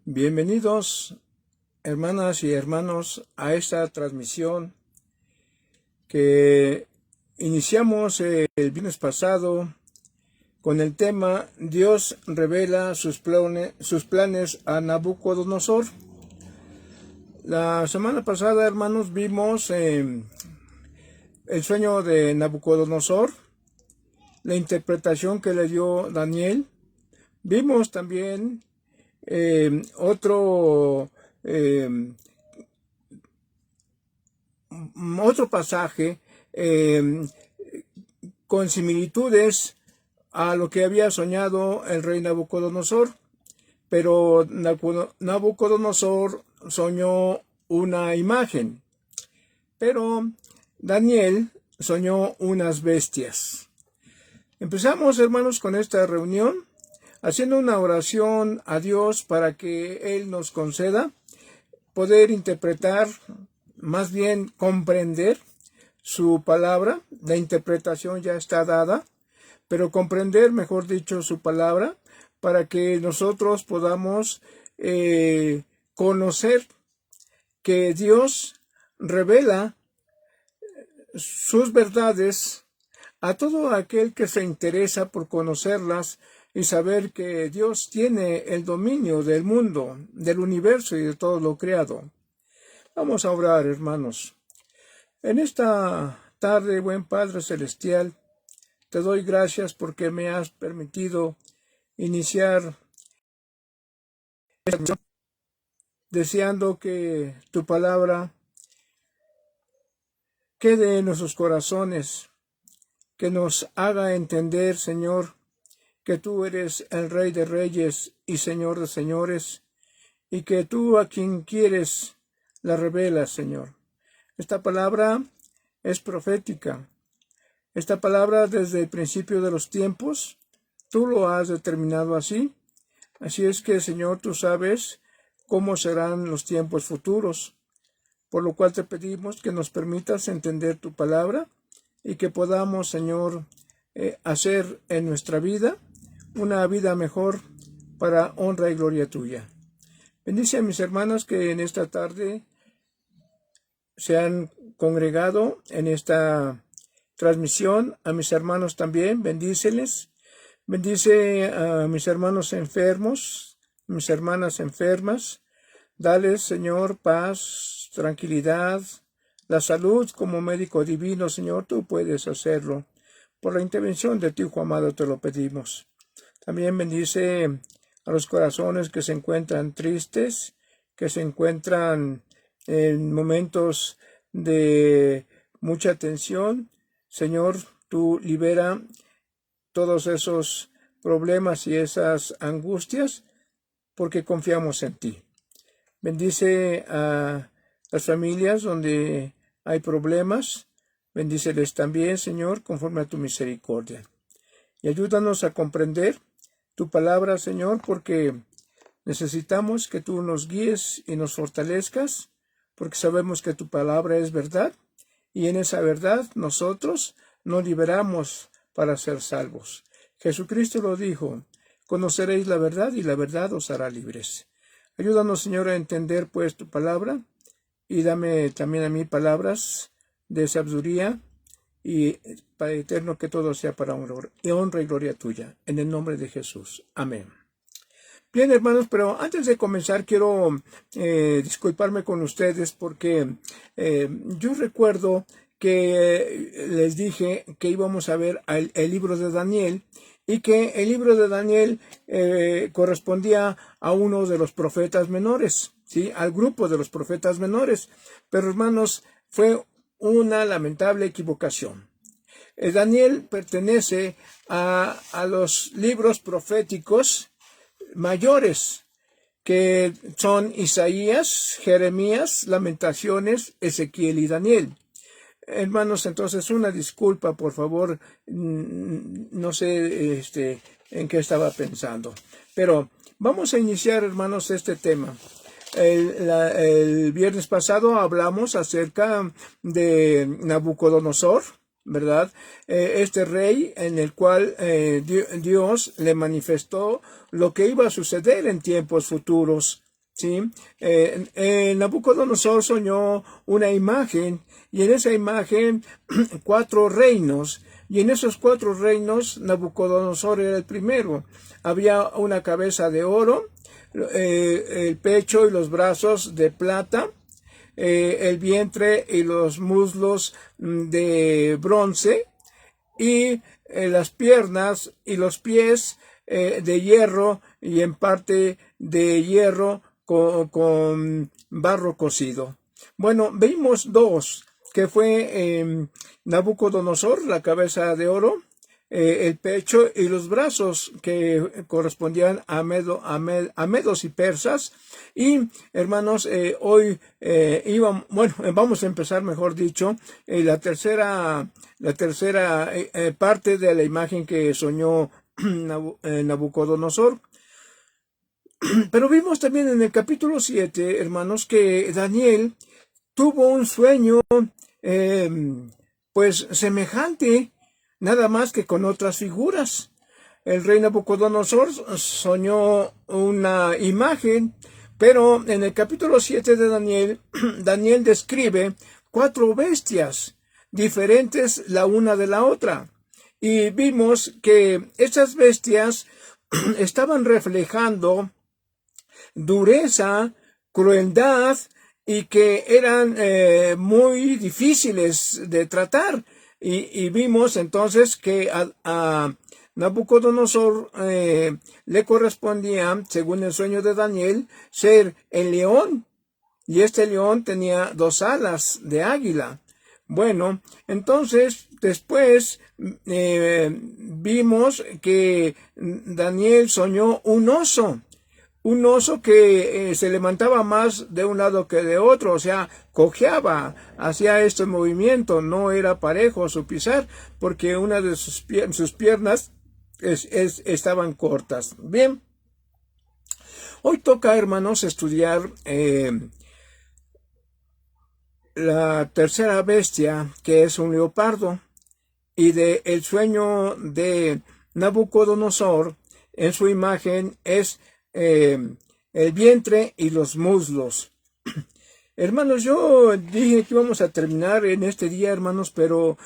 Bienvenidos, hermanas y hermanos, a esta transmisión que iniciamos el viernes pasado con el tema Dios revela sus planes a Nabucodonosor. La semana pasada, hermanos, vimos el sueño de Nabucodonosor, la interpretación que le dio Daniel. Vimos también otro pasaje con similitudes a lo que había soñado el rey Nabucodonosor, pero Nabucodonosor soñó una imagen, pero Daniel soñó unas bestias. Empezamos, hermanos, con esta reunión haciendo una oración a Dios para que Él nos conceda poder interpretar, más bien comprender su palabra. La interpretación ya está dada, pero comprender, mejor dicho, su palabra, para que nosotros podamos conocer que Dios revela sus verdades a todo aquel que se interesa por conocerlas y saber que Dios tiene el dominio del mundo, del universo y de todo lo creado. Vamos a orar, hermanos. En esta tarde, buen Padre Celestial, te doy gracias porque me has permitido iniciar esta misión, deseando que tu palabra quede en nuestros corazones, que nos haga entender, Señor, que tú eres el Rey de Reyes y Señor de Señores, y que tú a quien quieres la revelas, Señor. Esta palabra es profética. Esta palabra desde el principio de los tiempos, tú lo has determinado así. Así es que, Señor, tú sabes cómo serán los tiempos futuros, por lo cual te pedimos que nos permitas entender tu palabra y que podamos, Señor, hacer en nuestra vida una vida mejor para honra y gloria tuya. Bendice a mis hermanas que en esta tarde se han congregado en esta transmisión, a mis hermanos también, bendíceles. Bendice a mis hermanos enfermos, mis hermanas enfermas. Dales, Señor, paz, tranquilidad, la salud como médico divino, Señor, tú puedes hacerlo. Por la intervención de tu Hijo amado te lo pedimos. También bendice a los corazones que se encuentran tristes, que se encuentran en momentos de mucha tensión. Señor, tú libera todos esos problemas y esas angustias porque confiamos en ti. Bendice a las familias donde hay problemas. Bendíceles también, Señor, conforme a tu misericordia. Y ayúdanos a comprender tu palabra, Señor, porque necesitamos que tú nos guíes y nos fortalezcas, porque sabemos que tu palabra es verdad, y en esa verdad nosotros nos liberamos para ser salvos. Jesucristo lo dijo: conoceréis la verdad y la verdad os hará libres. Ayúdanos, Señor, a entender pues tu palabra, y dame también a mí palabras de sabiduría, y Padre eterno, que todo sea para honra y gloria tuya, en el nombre de Jesús. Amén. Bien, hermanos, pero antes de comenzar quiero disculparme con ustedes porque yo recuerdo que les dije que íbamos a ver el libro de Daniel, y que el libro de Daniel correspondía a uno de los profetas menores, ¿sí? Al grupo de los profetas menores. Pero, hermanos, fue una lamentable equivocación. Daniel pertenece a los libros proféticos mayores, que son Isaías, Jeremías, Lamentaciones, Ezequiel y Daniel. Hermanos, entonces una disculpa, por favor, no sé en qué estaba pensando. Pero vamos a iniciar, hermanos, este tema. El viernes pasado hablamos acerca de Nabucodonosor, ¿verdad? Este rey en el cual Dios le manifestó lo que iba a suceder en tiempos futuros, ¿sí? Nabucodonosor soñó una imagen, y en esa imagen 4 reinos, y en esos 4 reinos Nabucodonosor era el primero. Había una cabeza de oro, el pecho y los brazos de plata, el vientre y los muslos de bronce, y las piernas y los pies de hierro, y en parte de hierro con barro cocido. Bueno, vimos 2, que fue Nabucodonosor, la cabeza de oro, el pecho y los brazos, que correspondían a medos y persas. Y hermanos, hoy vamos a empezar, mejor dicho, la tercera parte de la imagen que soñó Nabucodonosor. Pero vimos también en el capítulo 7, hermanos, que Daniel tuvo un sueño pues semejante, nada más que con otras figuras. El rey Nabucodonosor soñó una imagen, pero en el capítulo 7 de Daniel, Daniel describe 4 bestias diferentes la una de la otra. Y vimos que esas bestias estaban reflejando dureza, crueldad, y que eran muy difíciles de tratar. Y vimos entonces que a Nabucodonosor le correspondía, según el sueño de Daniel, ser el león, y este león tenía 2 alas de águila. Bueno, entonces después vimos que Daniel soñó un oso que se levantaba más de un lado que de otro, o sea, cojeaba, hacía este movimiento, no era parejo su pisar, porque una de sus piernas estaban cortas. Bien, hoy toca, hermanos, estudiar la tercera bestia, que es un leopardo, y el sueño de Nabucodonosor en su imagen es el vientre y los muslos. Hermanos, yo dije que íbamos a terminar en este día, hermanos, pero,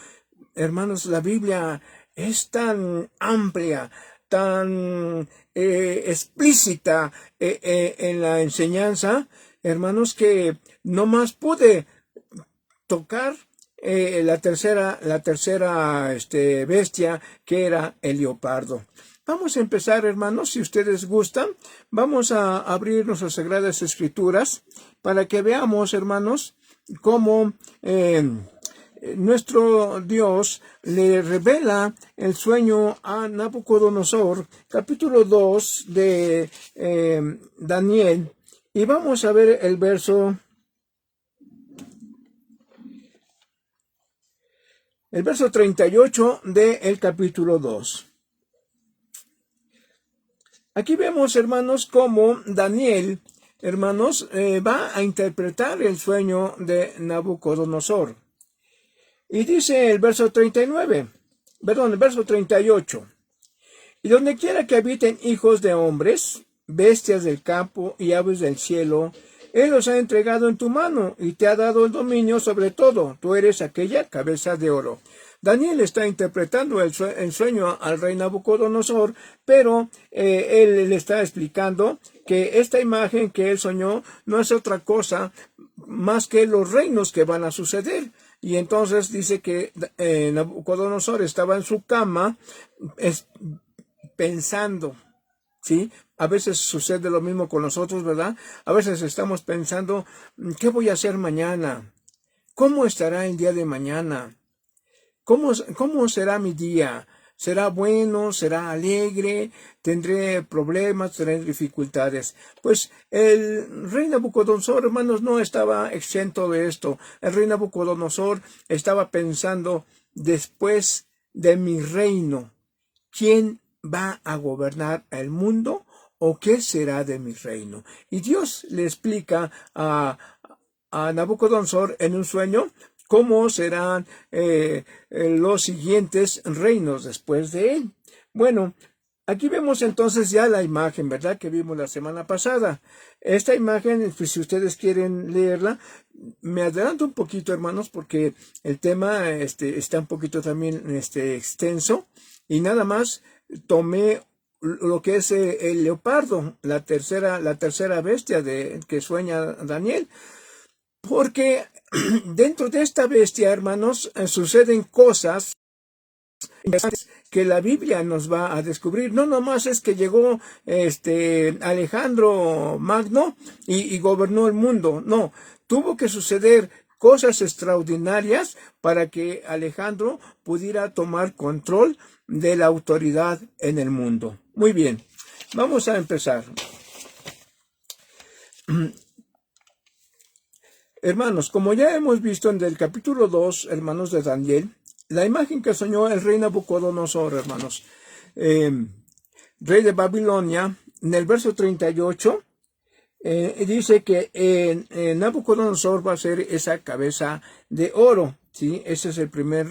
hermanos, la Biblia es tan amplia, tan explícita en la enseñanza, hermanos, que no más pude tocar la tercera bestia, que era el leopardo. Vamos a empezar, hermanos, si ustedes gustan. Vamos a abrir nuestras Sagradas Escrituras para que veamos, hermanos, cómo nuestro Dios le revela el sueño a Nabucodonosor, capítulo 2 de Daniel. Y vamos a ver el verso 38 del capítulo 2. Aquí vemos, hermanos, cómo Daniel, hermanos, va a interpretar el sueño de Nabucodonosor. Y dice el verso 38. Y donde quiera que habiten hijos de hombres, bestias del campo y aves del cielo, Él los ha entregado en tu mano y te ha dado el dominio sobre todo. Tú eres aquella cabeza de oro. Daniel está interpretando el sueño al rey Nabucodonosor, pero él le está explicando que esta imagen que él soñó no es otra cosa más que los reinos que van a suceder. Y entonces dice que Nabucodonosor estaba en su cama pensando, ¿sí? A veces sucede lo mismo con nosotros, ¿verdad? A veces estamos pensando, ¿qué voy a hacer mañana? ¿Cómo estará el día de mañana? ¿Cómo será mi día? ¿Será bueno? ¿Será alegre? ¿Tendré problemas? ¿Tendré dificultades? Pues el rey Nabucodonosor, hermanos, no estaba exento de esto. El rey Nabucodonosor estaba pensando, después de mi reino, ¿quién va a gobernar el mundo? ¿O qué será de mi reino? Y Dios le explica a Nabucodonosor en un sueño cómo serán los siguientes reinos después de él. Bueno, aquí vemos entonces ya la imagen, ¿verdad?, que vimos la semana pasada. Esta imagen, pues, si ustedes quieren leerla, me adelanto un poquito, hermanos, porque el tema está un poquito también extenso, y nada más tomé lo que es el leopardo, la tercera bestia que sueña Daniel, porque dentro de esta bestia, hermanos, suceden cosas que la Biblia nos va a descubrir. No nomás es que llegó Alejandro Magno y gobernó el mundo. No, tuvo que suceder cosas extraordinarias para que Alejandro pudiera tomar control de la autoridad en el mundo. Muy bien, vamos a empezar. Hermanos, como ya hemos visto en el capítulo 2, hermanos, de Daniel, la imagen que soñó el rey Nabucodonosor, hermanos, rey de Babilonia, en el verso 38, dice que Nabucodonosor va a ser esa cabeza de oro, ¿sí? Ese es el primer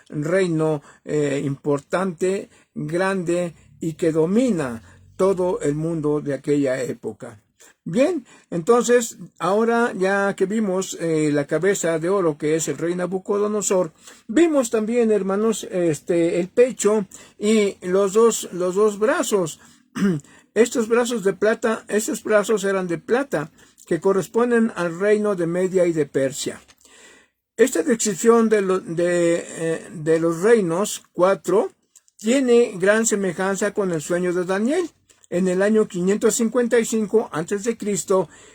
reino importante, grande y que domina todo el mundo de aquella época. Bien, entonces, ahora ya que vimos la cabeza de oro, que es el rey Nabucodonosor, vimos también, hermanos, el pecho y los dos brazos. Estos brazos de plata, estos brazos eran de plata, que corresponden al reino de Media y de Persia. Esta descripción de los reinos 4 tiene gran semejanza con el sueño de Daniel. En el año 555 a.C.,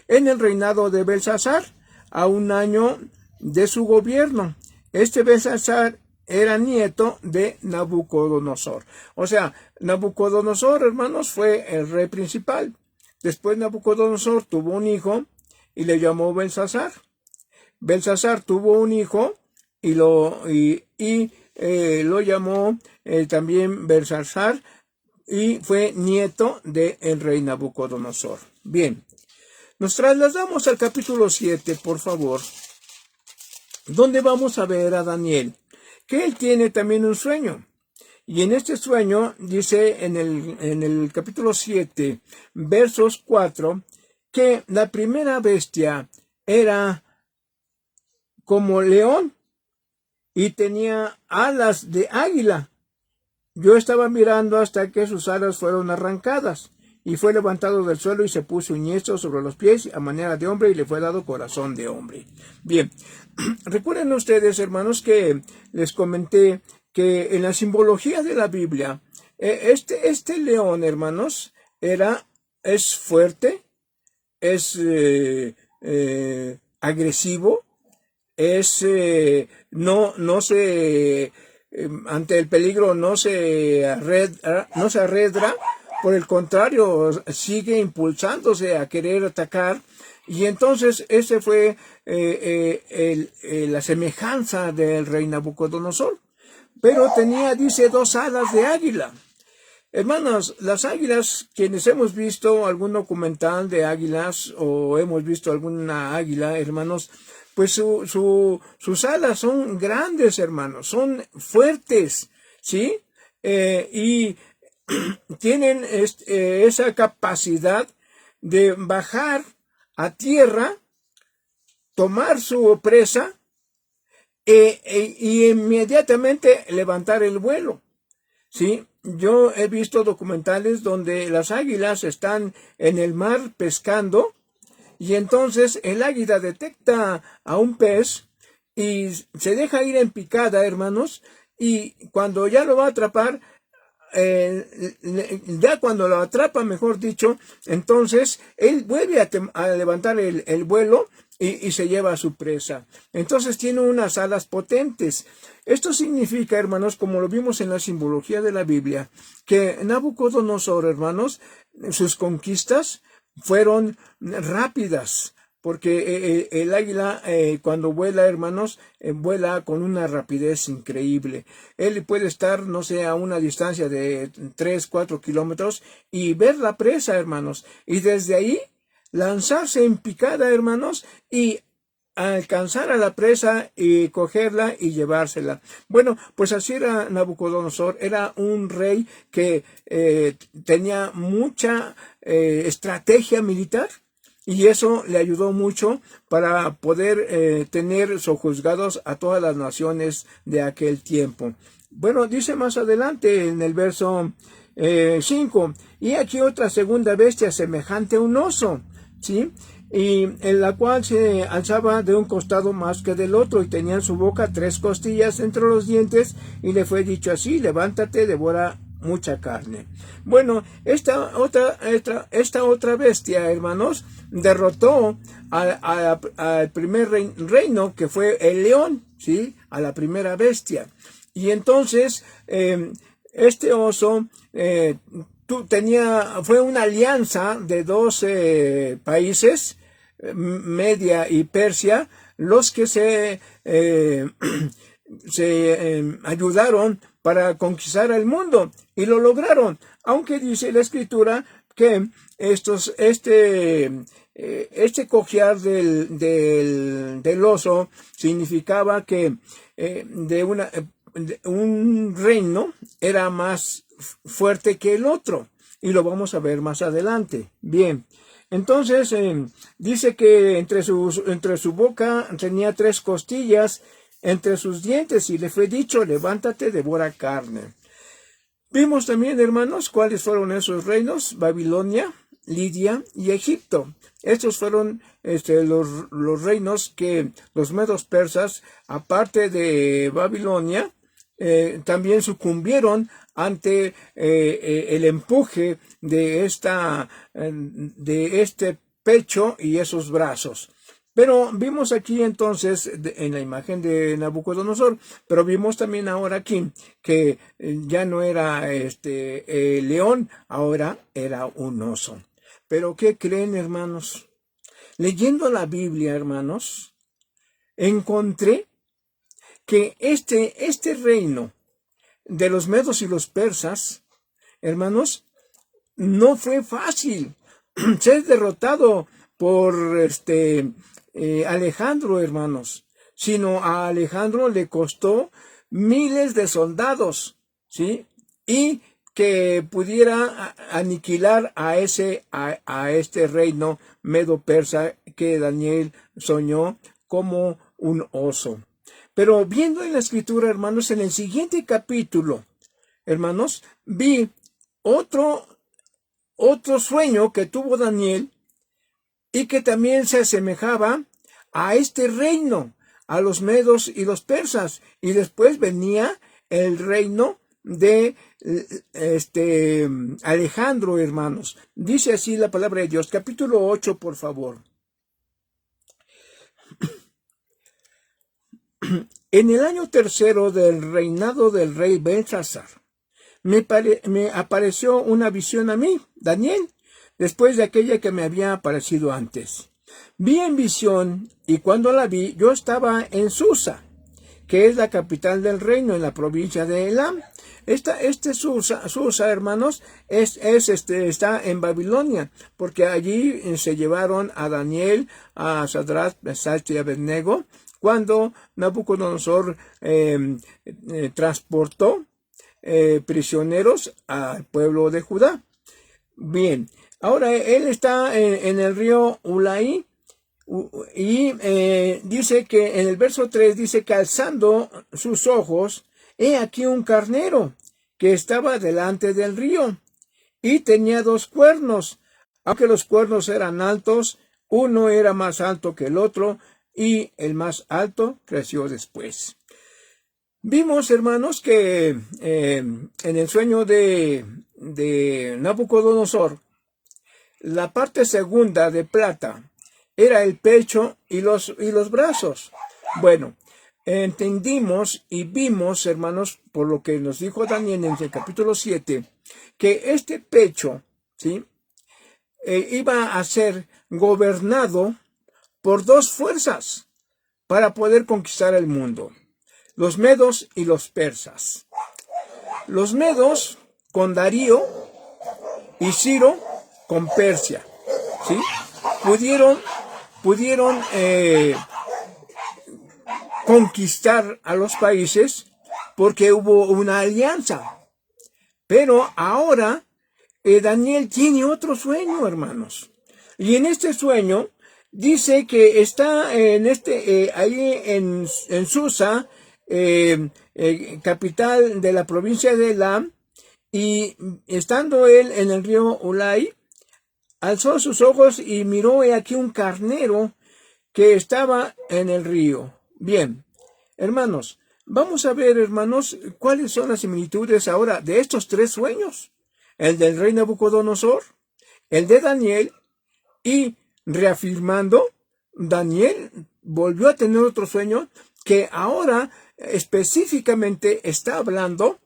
en el reinado de Belsasar, a un año de su gobierno. Este Belsasar era nieto de Nabucodonosor. O sea, Nabucodonosor, hermanos, fue el rey principal. Después Nabucodonosor tuvo un hijo y le llamó Belsasar. Belsasar tuvo un hijo y lo llamó también Belsasar, y fue nieto del rey Nabucodonosor. Bien, nos trasladamos al capítulo 7, por favor, donde vamos a ver a Daniel, que él tiene también un sueño. Y en este sueño, dice en el capítulo 7, versos 4, que la primera bestia era como león y tenía alas de águila. Yo estaba mirando hasta que sus alas fueron arrancadas, y fue levantado del suelo y se puso uñesto sobre los pies a manera de hombre, y le fue dado corazón de hombre. Bien, recuerden ustedes, hermanos, que les comenté que en la simbología de la Biblia, este león, hermanos, es fuerte, es agresivo, no se ante el peligro no se arredra, por el contrario, sigue impulsándose a querer atacar. Y entonces ese fue la semejanza del rey Nabucodonosor. Pero tenía, dice, 2 alas de águila. Hermanos, las águilas, quienes hemos visto algún documental de águilas o hemos visto alguna águila, hermanos, pues sus alas son grandes, hermanos, son fuertes, ¿sí? Y tienen esa capacidad de bajar a tierra, tomar su presa y inmediatamente levantar el vuelo, ¿sí? Yo he visto documentales donde las águilas están en el mar pescando, y entonces el águila detecta a un pez y se deja ir en picada, hermanos, y cuando ya lo va a atrapar, ya cuando lo atrapa, mejor dicho, entonces él vuelve a levantar el vuelo y se lleva a su presa. Entonces tiene unas alas potentes. Esto significa, hermanos, como lo vimos en la simbología de la Biblia, que Nabucodonosor, hermanos, sus conquistas fueron rápidas, porque el águila cuando vuela, hermanos, vuela con una rapidez increíble. Él puede estar, no sé, a una distancia de 3, 4 kilómetros y ver la presa, hermanos, y desde ahí lanzarse en picada, hermanos, y alcanzar a la presa y cogerla y llevársela. Bueno, pues así era Nabucodonosor. Era un rey que tenía mucha estrategia militar, y eso le ayudó mucho para poder tener sojuzgados a todas las naciones de aquel tiempo. Bueno, dice más adelante en el verso 5, y aquí otra segunda bestia semejante a un oso, ¿sí? Y en la cual se alzaba de un costado más que del otro, y tenía en su boca 3 costillas entre los dientes, y le fue dicho así: levántate, devora mucha carne. Bueno, esta otra bestia, hermanos, derrotó al primer reino, que fue el león, ¿sí? A la primera bestia. Y entonces este oso fue una alianza de 2 países, Media y Persia, los que se ayudaron para conquistar el mundo, y lo lograron, aunque dice la Escritura que este cojear del oso significaba que un reino era más fuerte que el otro, y lo vamos a ver más adelante. Bien, entonces dice que entre su boca tenía 3 costillas entre sus dientes, y le fue dicho: levántate, devora carne. Vimos también, hermanos, cuáles fueron esos reinos: Babilonia, Lidia y Egipto. Estos fueron los reinos que los medos persas, aparte de Babilonia, también sucumbieron ante el empuje de este pecho y esos brazos. Pero vimos aquí entonces, en la imagen de Nabucodonosor, pero vimos también ahora aquí que ya no era león, ahora era un oso. Pero ¿qué creen, hermanos? Leyendo la Biblia, hermanos, encontré que este reino de los medos y los persas, hermanos, no fue fácil ser derrotado por Alejandro, hermanos, sino a Alejandro le costó miles de soldados, ¿sí? Y que pudiera aniquilar a este reino medo-persa que Daniel soñó como un oso. Pero viendo en la Escritura, hermanos, en el siguiente capítulo, hermanos, vi otro sueño que tuvo Daniel, y que también se asemejaba a este reino, a los medos y los persas. Y después venía el reino de Alejandro, hermanos. Dice así la palabra de Dios, capítulo 8, por favor. En el año 3 del reinado del rey Belsasar, me apareció una visión a mí, Daniel, después de aquella que me había aparecido antes. Vi en visión, y cuando la vi, yo estaba en Susa, que es la capital del reino, en la provincia de Elam. Susa, hermanos, está en Babilonia, porque allí se llevaron a Daniel, a Sadrach, Mesach y Abednego, cuando Nabucodonosor transportó prisioneros al pueblo de Judá. Bien, ahora él está en el río Ulai, y dice que en el verso 3 dice que alzando sus ojos, he aquí un carnero que estaba delante del río, y tenía 2 cuernos, aunque los cuernos eran altos, uno era más alto que el otro, y el más alto creció después. Vimos, hermanos, que en el sueño de Nabucodonosor, la parte segunda de plata era el pecho y los brazos. Bueno, entendimos y vimos, hermanos, por lo que nos dijo Daniel en el capítulo 7, que este pecho, ¿sí?, iba a ser gobernado por 2 fuerzas para poder conquistar el mundo: los medos y los persas. Los medos con Darío y Ciro con Persia, ¿sí? Pudieron conquistar a los países porque hubo una alianza. Pero ahora Daniel tiene otro sueño, hermanos. Y en este sueño dice que está ahí en Susa, capital de la provincia de Elam, y estando él en el río Ulai, alzó sus ojos y miró aquí un carnero que estaba en el río. Bien, hermanos, vamos a ver, hermanos, cuáles son las similitudes ahora de estos tres sueños. El del rey Nabucodonosor, el de Daniel, y reafirmando, Daniel volvió a tener otro sueño que ahora específicamente está hablando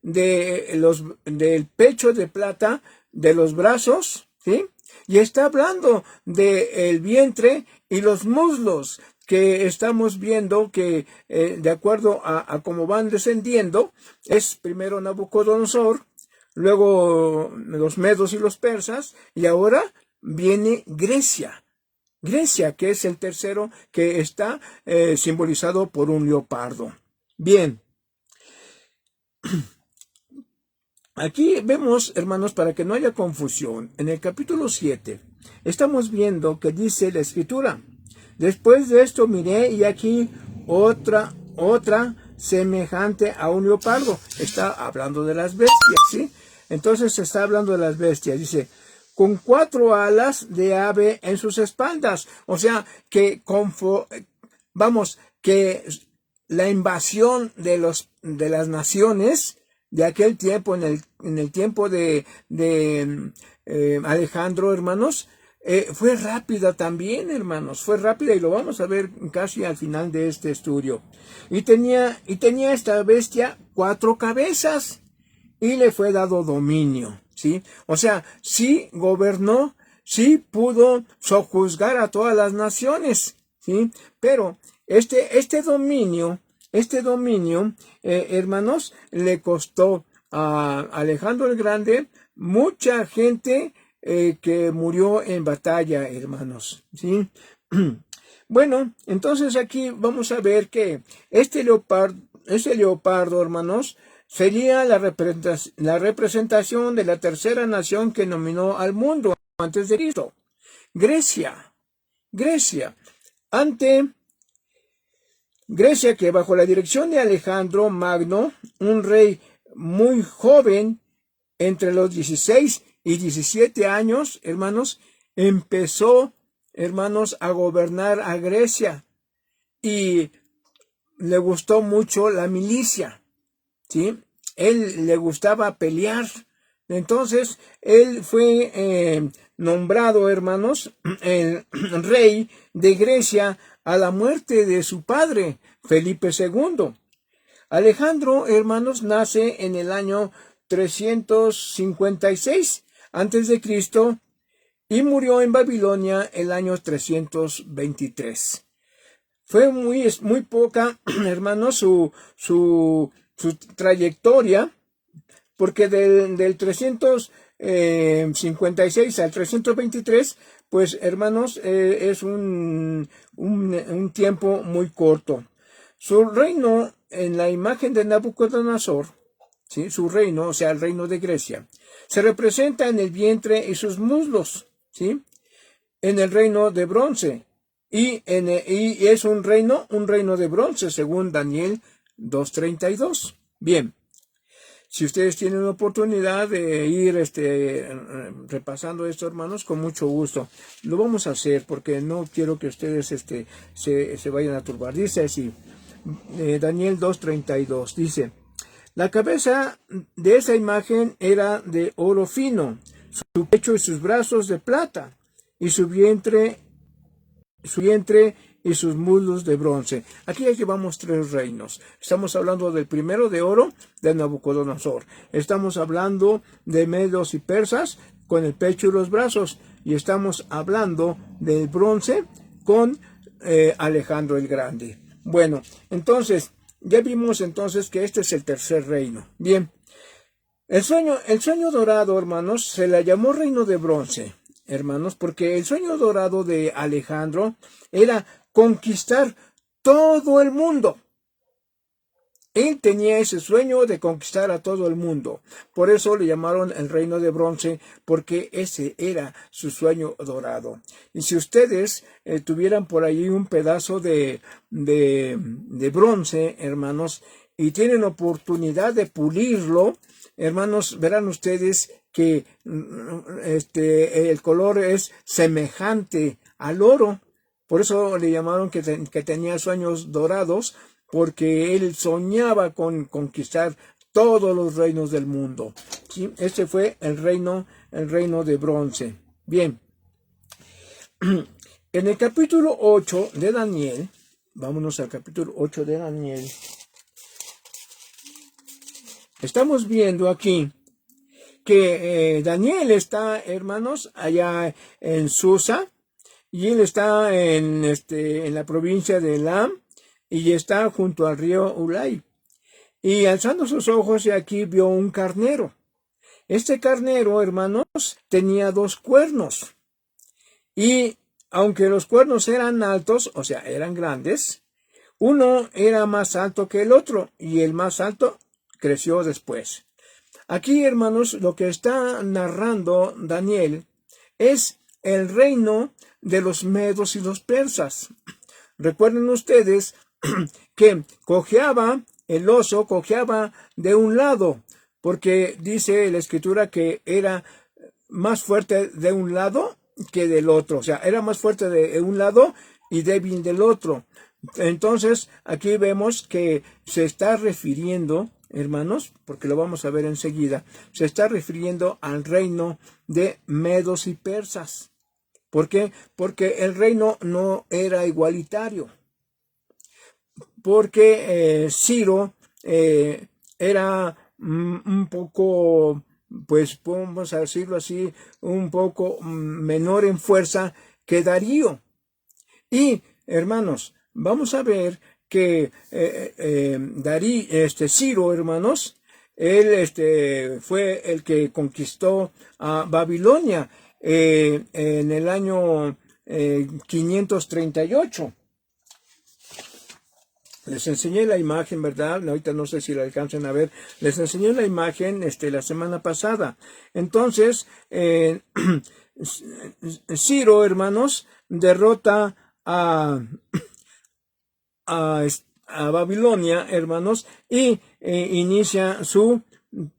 del pecho de plata, de los brazos, ¿sí? Y está hablando del vientre y los muslos, que estamos viendo que de acuerdo a cómo van descendiendo, es primero Nabucodonosor, luego los medos y los persas, y ahora viene Grecia. Grecia, que es el tercero, que está simbolizado por un leopardo. Bien. Aquí vemos, hermanos, para que no haya confusión, en el capítulo 7, estamos viendo que dice la Escritura: después de esto miré y aquí otra semejante a un leopardo. Está hablando de las bestias, ¿sí? Entonces se está hablando de las bestias. Dice, con 4 alas de ave en sus espaldas. O sea, que que la invasión de las naciones de aquel tiempo, en el tiempo de Alejandro, hermanos, fue rápida también, hermanos, fue rápida, y lo vamos a ver casi al final de este estudio. Y tenía esta bestia 4 cabezas, y le fue dado dominio, ¿sí? O sea, sí gobernó, sí pudo sojuzgar a todas las naciones, ¿sí? Pero este dominio, hermanos, le costó a Alejandro el Grande mucha gente que murió en batalla, hermanos, ¿sí? Bueno, entonces aquí vamos a ver que ese leopardo, hermanos, sería la representación de la tercera nación que dominó al mundo antes de Cristo. Grecia, que bajo la dirección de Alejandro Magno, un rey muy joven, entre los 16 y 17 años, hermanos, empezó, hermanos, a gobernar a Grecia, y le gustó mucho la milicia, ¿sí? Él le gustaba pelear. Entonces, él fue nombrado, hermanos, el rey de Grecia a la muerte de su padre, Felipe II. Alejandro, hermanos, nace en el año 356 a.C. y murió en Babilonia el año 323. Fue muy poca, hermanos, su trayectoria, porque del 356 al 323, pues, hermanos, es un tiempo muy corto. Su reino, en la imagen de Nabucodonosor, ¿sí? Su reino, o sea, el reino de Grecia, se representa en el vientre y sus muslos, ¿sí? En el reino de bronce, y es un reino de bronce, según Daniel 2:32. Bien, si ustedes tienen la oportunidad de ir repasando esto, hermanos, con mucho gusto. Lo vamos a hacer porque no quiero que ustedes se vayan a turbar. Dice así, Daniel 2:32, dice: la cabeza de esa imagen era de oro fino, su pecho y sus brazos de plata, y su vientre y sus muslos de bronce. Aquí ya llevamos 3 reinos. Estamos hablando del primero, de oro, de Nabucodonosor. Estamos hablando de medos y persas con el pecho y los brazos. Y estamos hablando del bronce con Alejandro el Grande. Bueno, entonces, ya vimos entonces que este es el tercer reino. Bien, el sueño dorado, hermanos, se le llamó reino de bronce, hermanos, porque el sueño dorado de Alejandro era conquistar todo el mundo. Él tenía ese sueño de conquistar a todo el mundo. Por eso le llamaron el reino de bronce, porque ese era su sueño dorado. Y si ustedes tuvieran por allí un pedazo de bronce, hermanos, y tienen oportunidad de pulirlo, hermanos, verán ustedes que el color es semejante al oro. Por eso le llamaron que tenía sueños dorados, porque él soñaba con conquistar todos los reinos del mundo. ¿Sí? Este fue el reino de bronce. Bien. En el capítulo 8 de Daniel, vámonos al capítulo 8 de Daniel, estamos viendo aquí que Daniel está, hermanos, allá en Susa, y él está en la provincia de Elam, y está junto al río Ulai. Y alzando sus ojos, y aquí vio un carnero. Este carnero, hermanos, tenía 2 cuernos. Y aunque los cuernos eran altos, o sea, eran grandes, uno era más alto que el otro, y el más alto creció después. Aquí, hermanos, lo que está narrando Daniel es el reino de los medos y los persas. Recuerden ustedes que el oso cojeaba de un lado, porque dice la escritura que era más fuerte de un lado que del otro, o sea, era más fuerte de un lado y débil del otro. Entonces, aquí vemos que se está refiriendo, hermanos, porque lo vamos a ver enseguida, se está refiriendo al reino de medos y persas. ¿Por qué? Porque el reino no era igualitario. Porque Ciro era un poco, pues vamos a decirlo así, un poco menor en fuerza que Darío. Y, hermanos, vamos a ver que Ciro, hermanos, él fue el que conquistó a Babilonia en el año 538. Les enseñé la imagen, ¿verdad? Ahorita no sé si la alcancen a ver. Les enseñé la imagen la semana pasada. Entonces, Ciro, hermanos, derrota a Babilonia, hermanos, y inicia su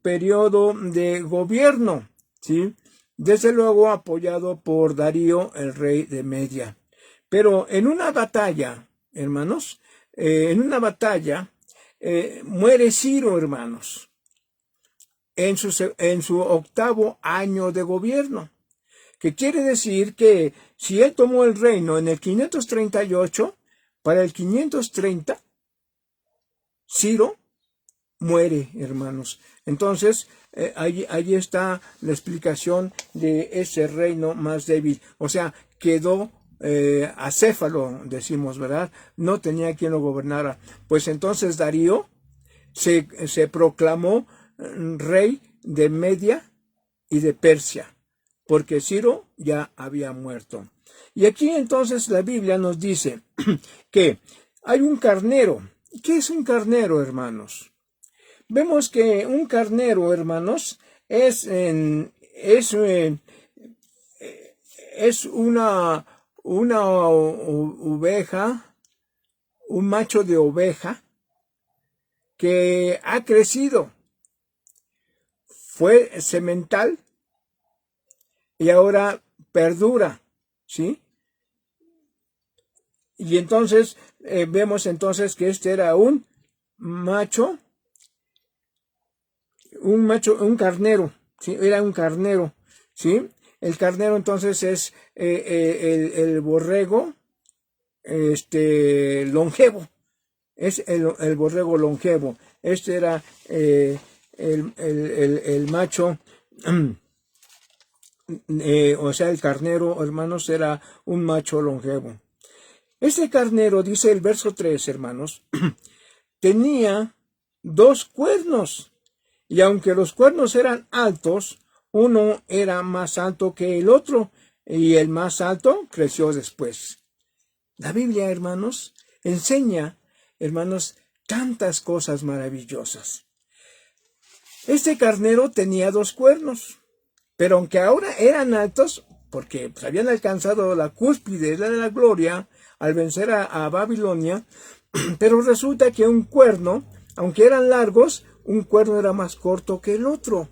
periodo de gobierno, ¿sí? Desde luego apoyado por Darío, el rey de Media. Pero en una batalla, hermanos, muere Ciro, hermanos, en su 8º año de gobierno, que quiere decir que si él tomó el reino en el 538, para el 530, Ciro muere, hermanos. Entonces, allí está la explicación de ese reino más débil. O sea, quedó acéfalo, decimos, ¿verdad? No tenía quien lo gobernara. Pues entonces Darío se proclamó rey de Media y de Persia, porque Ciro ya había muerto. Y aquí entonces la Biblia nos dice que hay un carnero. ¿Qué es un carnero, hermanos? Vemos que un carnero, hermanos, es una oveja, un macho de oveja que ha crecido, fue semental y ahora perdura, ¿sí? Y entonces vemos entonces que este era un carnero, ¿sí? Era un carnero, ¿sí? El carnero entonces es el borrego longevo, es el borrego longevo. Este era el macho, o sea, el carnero, hermanos, era un macho longevo. Este carnero, dice el verso 3, hermanos, tenía 2 cuernos, y aunque los cuernos eran altos, uno era más alto que el otro, y el más alto creció después. La Biblia, hermanos, enseña, hermanos, tantas cosas maravillosas. Este carnero tenía 2 cuernos, pero aunque ahora eran altos, porque pues, habían alcanzado la cúspide de la gloria al vencer a Babilonia, pero resulta que un cuerno, aunque eran largos, un cuerno era más corto que el otro.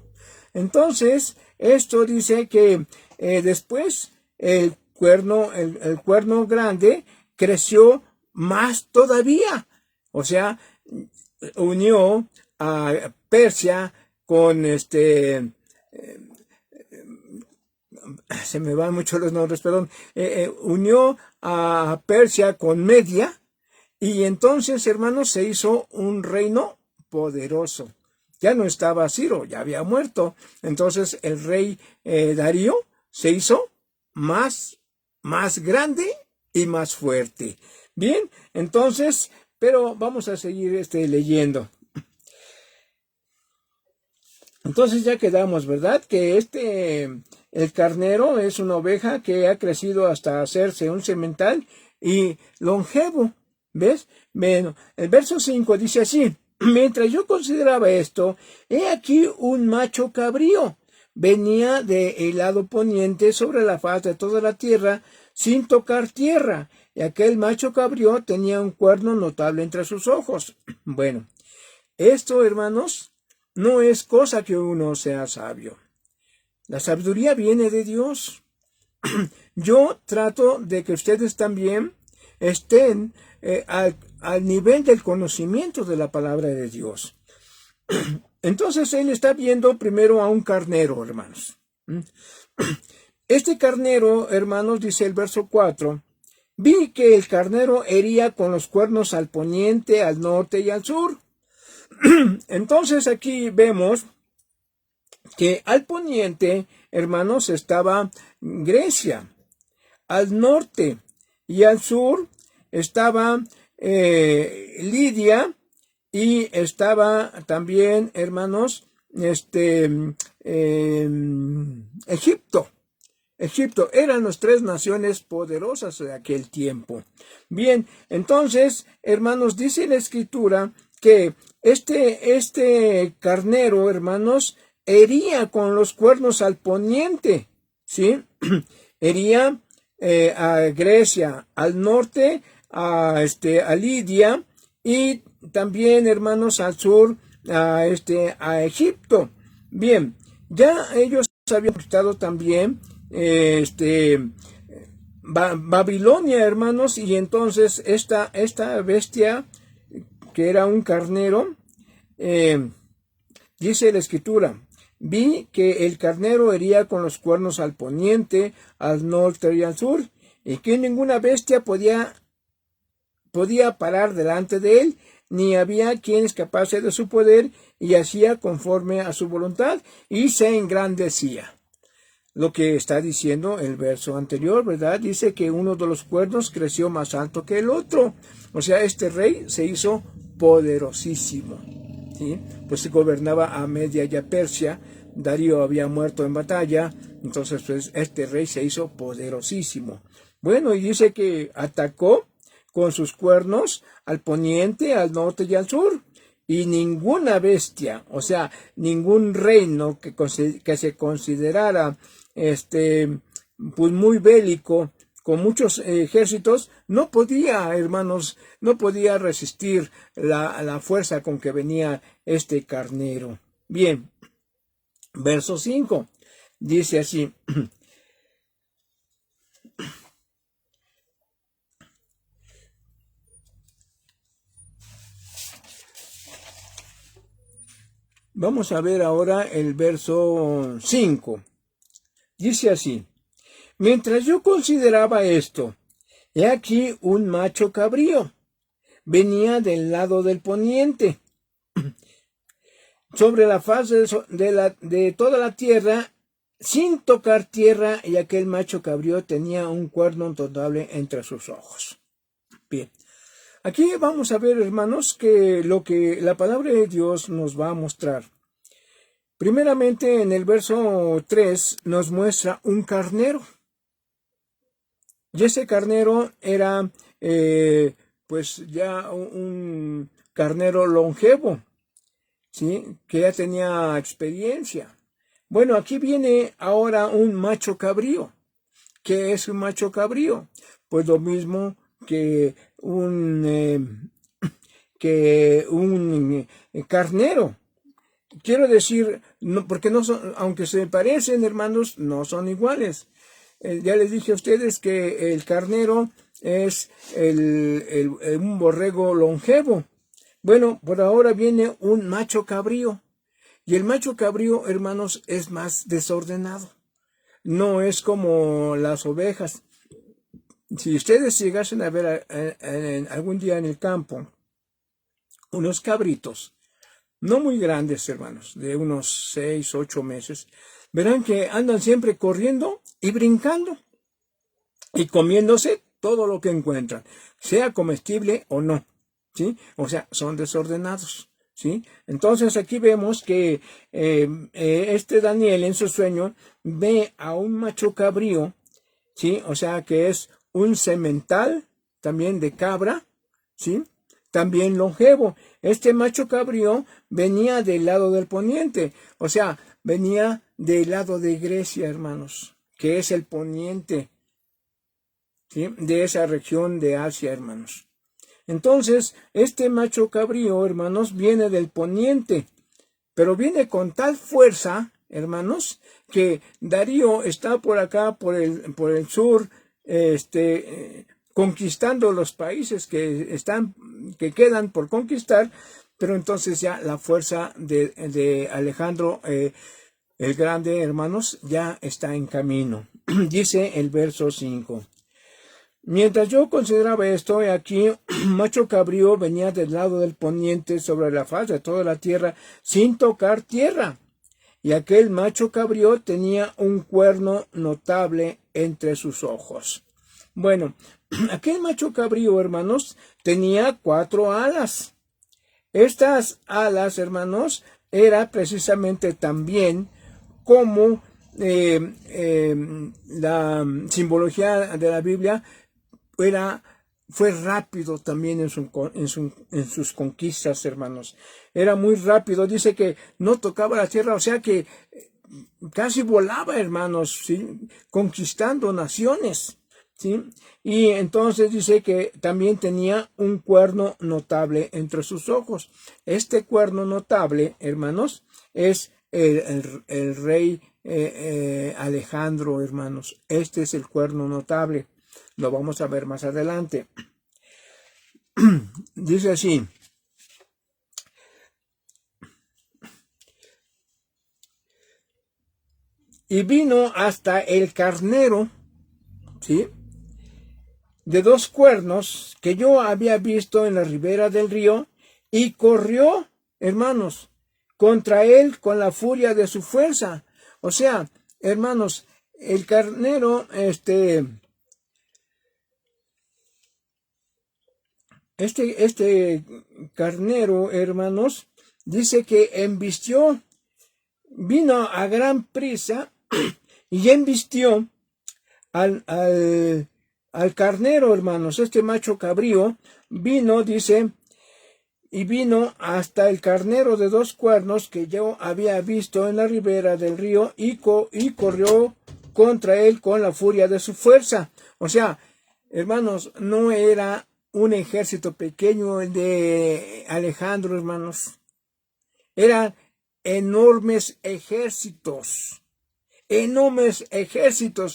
Entonces, esto dice que después el cuerno grande creció más todavía. O sea, unió a Persia con se me van mucho los nombres, perdón, unió a Persia con Media, y entonces, hermanos, se hizo un reino poderoso. Ya no estaba Ciro, ya había muerto. Entonces el rey Darío se hizo más grande y más fuerte. Bien, entonces, pero vamos a seguir leyendo. Entonces ya quedamos, ¿verdad? Que el carnero es una oveja que ha crecido hasta hacerse un semental y longevo. ¿Ves? Bueno, el verso 5 dice así: mientras yo consideraba esto, he aquí un macho cabrío. Venía del lado poniente sobre la faz de toda la tierra, sin tocar tierra, y aquel macho cabrío tenía un cuerno notable entre sus ojos. Bueno, esto, hermanos, no es cosa que uno sea sabio. La sabiduría viene de Dios. Yo trato de que ustedes también estén al nivel del conocimiento de la palabra de Dios. Entonces él está viendo primero a un carnero, hermanos. Este carnero, hermanos, dice el verso 4, vi que el carnero hería con los cuernos al poniente, al norte y al sur. Entonces aquí vemos que al poniente, hermanos, estaba Grecia, al norte y al sur estaba Lidia, y estaba también, hermanos, Egipto. Egipto eran las 3 naciones poderosas de aquel tiempo. Bien, entonces, hermanos, dice la Escritura que este carnero, hermanos, hería con los cuernos al poniente, ¿sí? Hería a Grecia, al norte, a Lidia, y también, hermanos, al sur, a Egipto. Bien, ya ellos habían conquistado también Babilonia, hermanos, y entonces esta bestia, que era un carnero, dice la Escritura: vi que el carnero hería con los cuernos al poniente, al norte y al sur, y que ninguna bestia podía parar delante de él, ni había quien escapase de su poder, y hacía conforme a su voluntad, y se engrandecía. Lo que está diciendo el verso anterior, ¿verdad? Dice que uno de los cuernos creció más alto que el otro. O sea, este rey se hizo poderosísimo, ¿sí? Pues gobernaba a Media y a Persia. Darío había muerto en batalla, entonces pues este rey se hizo poderosísimo. Bueno, y dice que atacó con sus cuernos al poniente, al norte y al sur, y ninguna bestia, o sea, ningún reino que se considerara pues muy bélico, con muchos ejércitos, no podía, hermanos, no podía resistir la fuerza con que venía este carnero. Bien, verso 5, dice así: vamos a ver ahora el verso 5. Dice así: mientras yo consideraba esto, he aquí un macho cabrío. Venía del lado del poniente, sobre la faz de toda la tierra, sin tocar tierra, y aquel macho cabrío tenía un cuerno notable entre sus ojos. Bien, aquí vamos a ver, hermanos, que lo que la palabra de Dios nos va a mostrar. Primeramente, en el verso 3 nos muestra un carnero. Y ese carnero era pues ya un carnero longevo, ¿sí? Que ya tenía experiencia. Bueno, aquí viene ahora un macho cabrío. ¿Qué es un macho cabrío? Pues lo mismo que un carnero. Quiero decir, no, porque no son, aunque se parecen, hermanos, no son iguales. Ya les dije a ustedes que el carnero es un borrego longevo. Bueno, por ahora viene un macho cabrío. Y el macho cabrío, hermanos, es más desordenado. No es como las ovejas. Si ustedes llegasen a ver algún día en el campo unos cabritos, no muy grandes, hermanos, de unos 6, 8 meses, verán que andan siempre corriendo y brincando y comiéndose todo lo que encuentran, sea comestible o no, ¿sí? O sea, son desordenados, ¿sí? Entonces aquí vemos que este Daniel en su sueño ve a un macho cabrío, ¿sí? O sea, que es un semental también de cabra, ¿sí? También longevo. Este macho cabrío venía del lado del poniente, o sea, venía del lado de Grecia, hermanos, que es el poniente, ¿sí? De esa región de Asia, hermanos. Entonces, este macho cabrío, hermanos, viene del poniente, pero viene con tal fuerza, hermanos, que Darío está por acá, por el sur, conquistando los países que quedan por conquistar, pero entonces ya la fuerza de Alejandro el Grande, hermanos, ya está en camino. Dice el verso 5. Mientras yo consideraba esto, aquí macho cabrío venía del lado del poniente sobre la faz de toda la tierra sin tocar tierra. Y aquel macho cabrío tenía un cuerno notable entre sus ojos. Bueno, aquel macho cabrío, hermanos, tenía 4 alas. Estas alas, hermanos, era precisamente también como la simbología de la Biblia fue rápido también en sus conquistas, hermanos. Era muy rápido. Dice que no tocaba la tierra, o sea que casi volaba, hermanos, ¿sí? Conquistando naciones, ¿sí? Y entonces dice que también tenía un cuerno notable entre sus ojos. Este cuerno notable, hermanos, es el rey Alejandro, hermanos. Este es el cuerno notable. Lo vamos a ver más adelante. Dice así. Y vino hasta el carnero, ¿sí? De 2 cuernos que yo había visto en la ribera del río, y corrió, hermanos, contra él con la furia de su fuerza. O sea, hermanos, el carnero, este carnero, hermanos, dice que embistió, vino a gran prisa y embistió al carnero, hermanos. Este macho cabrío vino, dice, y vino hasta el carnero de 2 cuernos que yo había visto en la ribera del río y corrió contra él con la furia de su fuerza. O sea, hermanos, no era un ejército pequeño el de Alejandro, hermanos. Eran enormes ejércitos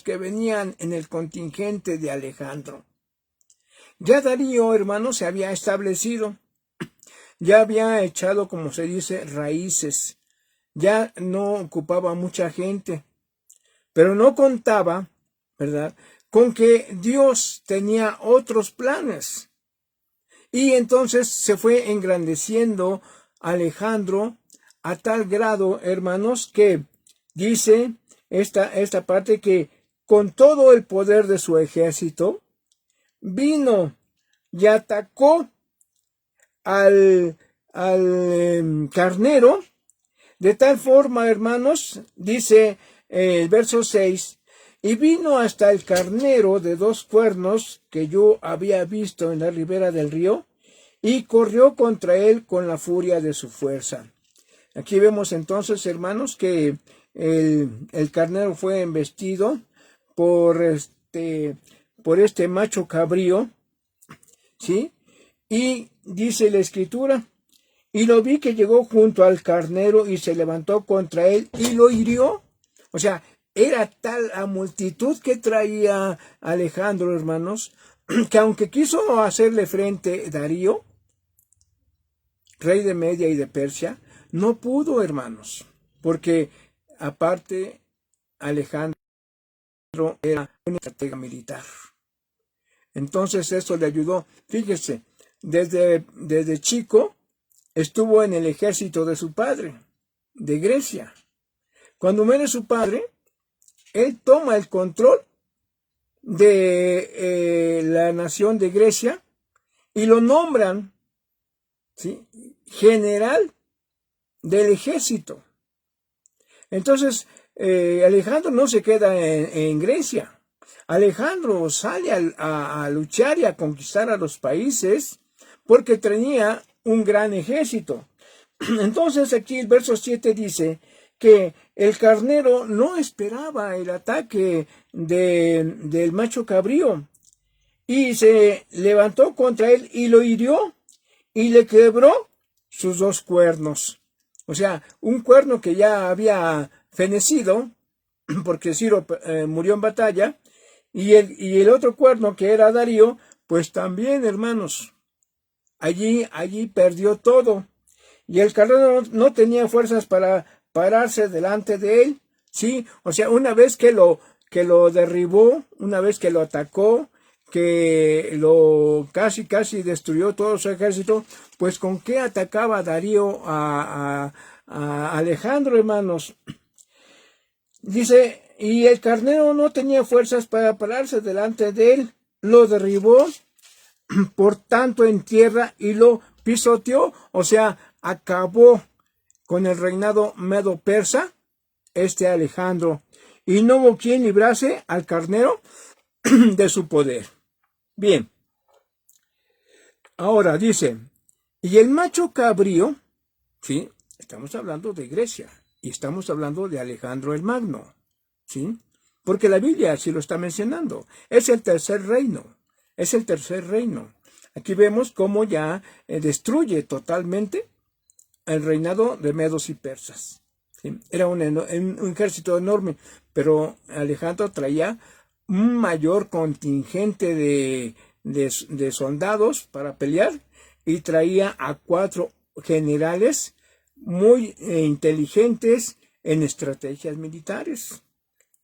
que venían en el contingente de Alejandro. Ya Darío, hermanos, se había establecido, ya había echado, como se dice, raíces, ya no ocupaba mucha gente, pero no contaba, ¿verdad?, con que Dios tenía otros planes. Y entonces se fue engrandeciendo Alejandro a tal grado, hermanos, que dice esta parte que con todo el poder de su ejército vino y atacó al carnero, de tal forma, hermanos, dice el verso 6, Y vino hasta el carnero de 2 cuernos que yo había visto en la ribera del río, y corrió contra él con la furia de su fuerza. Aquí vemos entonces, hermanos, que el carnero fue embestido por este macho cabrío, ¿sí? Y dice la Escritura, y lo vi que llegó junto al carnero y se levantó contra él y lo hirió. O sea, era tal la multitud que traía Alejandro, hermanos, que aunque quiso hacerle frente Darío, rey de Media y de Persia, no pudo, hermanos, porque aparte Alejandro era un estratega militar. Entonces esto le ayudó. Fíjese, desde chico estuvo en el ejército de su padre, de Grecia. Cuando muere su padre, él toma el control de la nación de Grecia y lo nombran, ¿sí?, general del ejército. Entonces, Alejandro no se queda en Grecia. Alejandro sale a luchar y a conquistar a los países porque tenía un gran ejército. Entonces aquí el verso 7 dice que el carnero no esperaba el ataque del macho cabrío y se levantó contra él y lo hirió y le quebró sus 2 cuernos. O sea, un cuerno que ya había fenecido porque Ciro murió en batalla, y el otro cuerno que era Darío, pues también, hermanos, allí perdió todo. Y el carnero no tenía fuerzas para pararse delante de él, ¿sí? O sea, una vez que lo derribó, una vez que lo atacó, que lo casi destruyó todo su ejército, pues ¿con qué atacaba Darío a Alejandro, hermanos? Dice, y el carnero no tenía fuerzas para pararse delante de él, lo derribó por tanto en tierra y lo pisoteó, o sea, acabó con el reinado medo-persa, Alejandro, y no hubo quien librase al carnero de su poder. Bien, ahora dice, y el macho cabrío, ¿sí?, estamos hablando de Grecia, y estamos hablando de Alejandro el Magno, ¿sí? Porque la Biblia así lo está mencionando. Es el tercer reino. Es el tercer reino. Aquí vemos cómo ya destruye totalmente el reinado de medos y persas, ¿sí? Era un ejército enorme, pero Alejandro traía un mayor contingente de soldados para pelear y traía a 4 generales muy inteligentes en estrategias militares.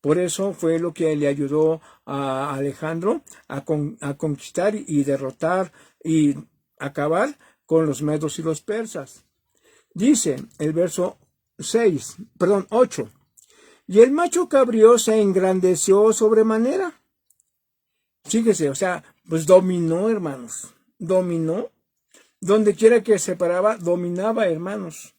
Por eso fue lo que le ayudó a Alejandro a conquistar y derrotar y acabar con los medos y los persas. Dice el verso 8. Y el macho cabrío se engrandeció sobremanera. Fíjese, o sea, pues dominó, hermanos. Dominó. Donde quiera que se paraba, dominaba, hermanos.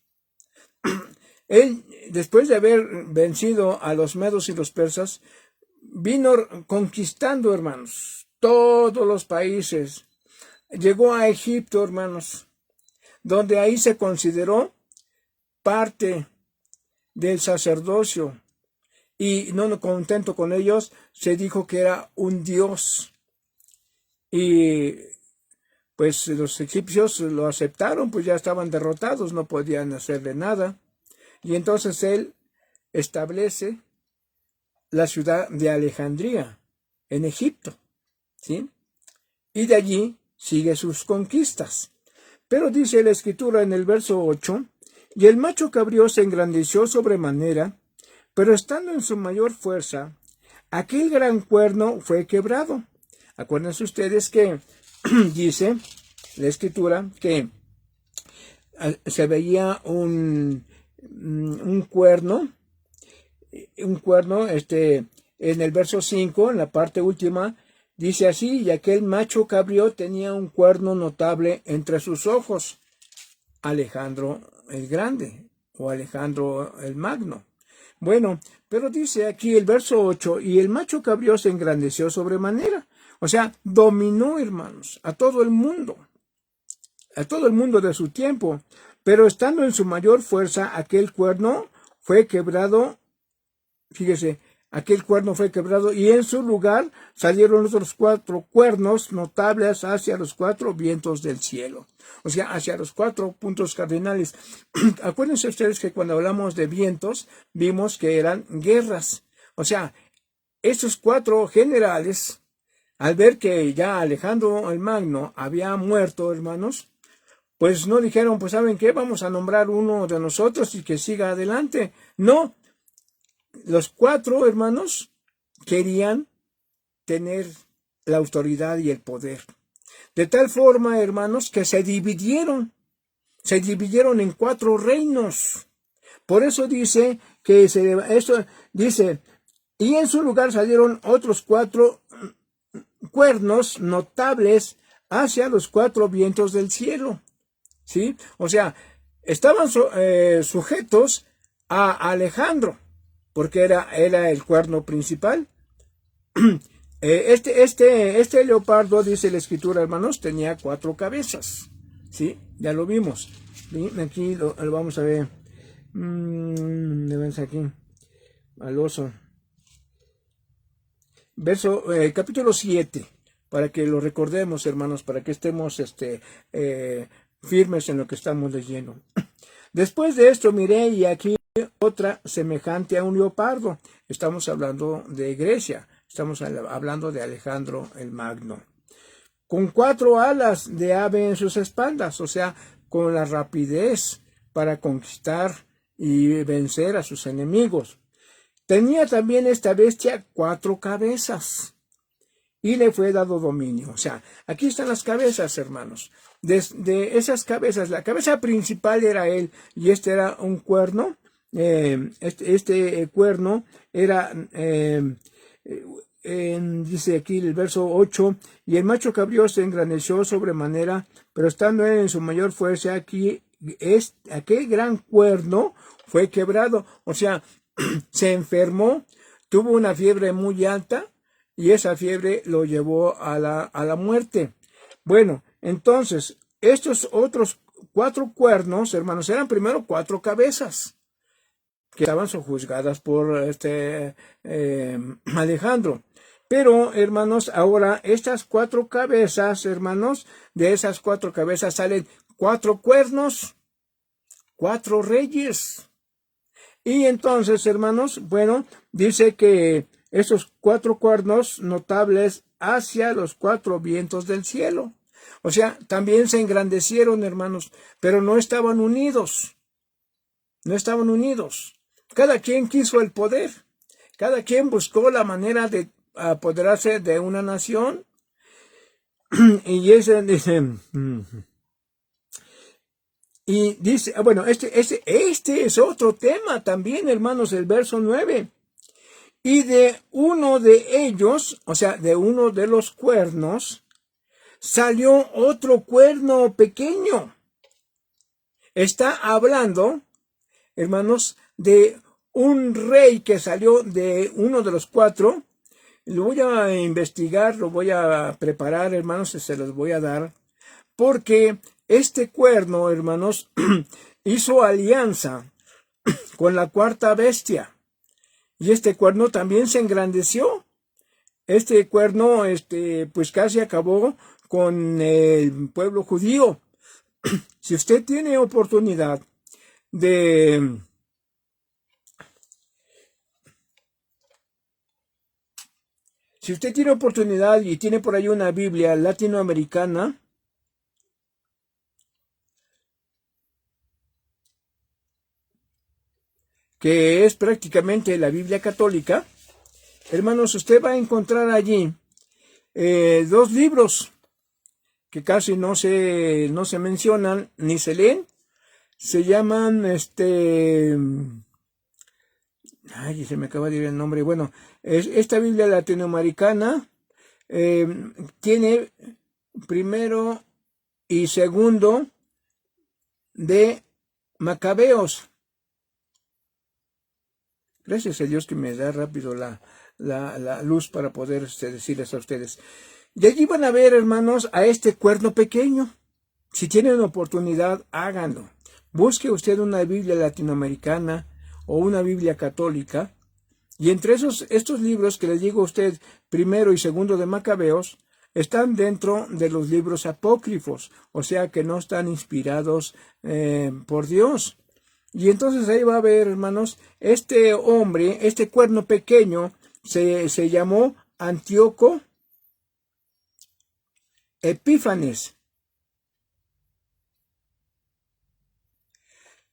Él, después de haber vencido a los medos y los persas, vino conquistando, hermanos, todos los países. Llegó a Egipto, hermanos, donde ahí se consideró parte del sacerdocio. Y no contento con ellos, se dijo que era un dios. Y pues los egipcios lo aceptaron, pues ya estaban derrotados, no podían hacerle nada. Y entonces él establece la ciudad de Alejandría, en Egipto, ¿sí? Y de allí sigue sus conquistas. Pero dice la Escritura en el verso 8, y el macho cabrío se engrandeció sobremanera, pero estando en su mayor fuerza, aquel gran cuerno fue quebrado. Acuérdense ustedes que dice la Escritura que se veía un cuerno, en el verso 5, en la parte última, dice así, y aquel macho cabrío tenía un cuerno notable entre sus ojos, Alejandro el Grande, o Alejandro el Magno. Bueno, pero dice aquí el verso 8, y el macho cabrío se engrandeció sobremanera. O sea, dominó, hermanos, a todo el mundo de su tiempo. Pero estando en su mayor fuerza, aquel cuerno fue quebrado. Fíjese, aquel cuerno fue quebrado y en su lugar salieron otros 4 cuernos notables hacia los 4 vientos del cielo. O sea, hacia los 4 puntos cardinales. Acuérdense ustedes que cuando hablamos de vientos, vimos que eran guerras. O sea, estos 4 generales, al ver que ya Alejandro el Magno había muerto, hermanos, pues no dijeron, pues ¿saben qué? Vamos a nombrar uno de nosotros y que siga adelante. No, los 4 hermanos querían tener la autoridad y el poder. De tal forma, hermanos, que se dividieron en 4 reinos. Por eso dice que eso dice, y en su lugar salieron otros 4 cuernos notables hacia los 4 vientos del cielo. ¿Sí? O sea, estaban sujetos a Alejandro, porque era el cuerno principal. Este leopardo, dice la escritura, hermanos, tenía 4 cabezas. ¿Sí? Ya lo vimos. ¿Sí? Aquí lo vamos a ver. Aquí. Al oso. Capítulo 7. Para que lo recordemos, hermanos, para que estemos firmes en lo que estamos leyendo. Después de esto miré y aquí otra semejante a un leopardo. Estamos hablando de Grecia, estamos hablando de Alejandro el Magno. Con 4 alas de ave en sus espaldas, o sea, con la rapidez para conquistar y vencer a sus enemigos. Tenía también esta bestia 4 cabezas. Y le fue dado dominio. O sea, aquí están las cabezas, hermanos. De esas cabezas, la cabeza principal era él, y este era un cuerno. Este cuerno era, dice aquí el verso 8, y el macho cabrío se engrandeció sobremanera, pero estando él en su mayor fuerza, aquel gran cuerno fue quebrado. O sea, se enfermó, tuvo una fiebre muy alta, y esa fiebre lo llevó a la muerte. Bueno, entonces, estos otros 4 cuernos, hermanos, eran primero 4 cabezas que estaban sojuzgadas por Alejandro. Pero, hermanos, ahora estas 4 cabezas, hermanos, de esas 4 cabezas salen 4 cuernos, 4 reyes. Y entonces, hermanos, bueno, dice que esos 4 cuernos notables hacia los 4 vientos del cielo. O sea, también se engrandecieron, hermanos, pero no estaban unidos. No estaban unidos. Cada quien quiso el poder. Cada quien buscó la manera de apoderarse de una nación. Y ese dice... Y dice, bueno, este es otro tema también, hermanos, el verso 9. Y de uno de ellos, o sea, de uno de los cuernos, salió otro cuerno pequeño. Está hablando, hermanos, de un rey que salió de uno de los 4. Lo voy a investigar, lo voy a preparar, hermanos, y se los voy a dar. Porque este cuerno, hermanos, hizo alianza con la 4ª bestia. Y este cuerno también se engrandeció. Este cuerno, pues casi acabó con el pueblo judío. Si usted tiene oportunidad de... Si usted tiene oportunidad y tiene por ahí una Biblia latinoamericana, que es prácticamente la Biblia católica, hermanos, usted va a encontrar allí 2 libros que casi no se mencionan ni se leen. Se llaman, ay, se me acaba de ir el nombre. Bueno, esta Biblia latinoamericana tiene primero y segundo de Macabeos. Gracias a Dios que me da rápido la luz para poder decirles a ustedes. Y allí van a ver, hermanos, a este cuerno pequeño. Si tienen oportunidad, háganlo. Busque usted una Biblia latinoamericana o una Biblia católica. Y entre estos libros que les digo a usted, primero y segundo de Macabeos, están dentro de los libros apócrifos, o sea que no están inspirados por Dios. Y entonces ahí va a ver, hermanos, este hombre, este cuerno pequeño, se llamó Antíoco Epífanes.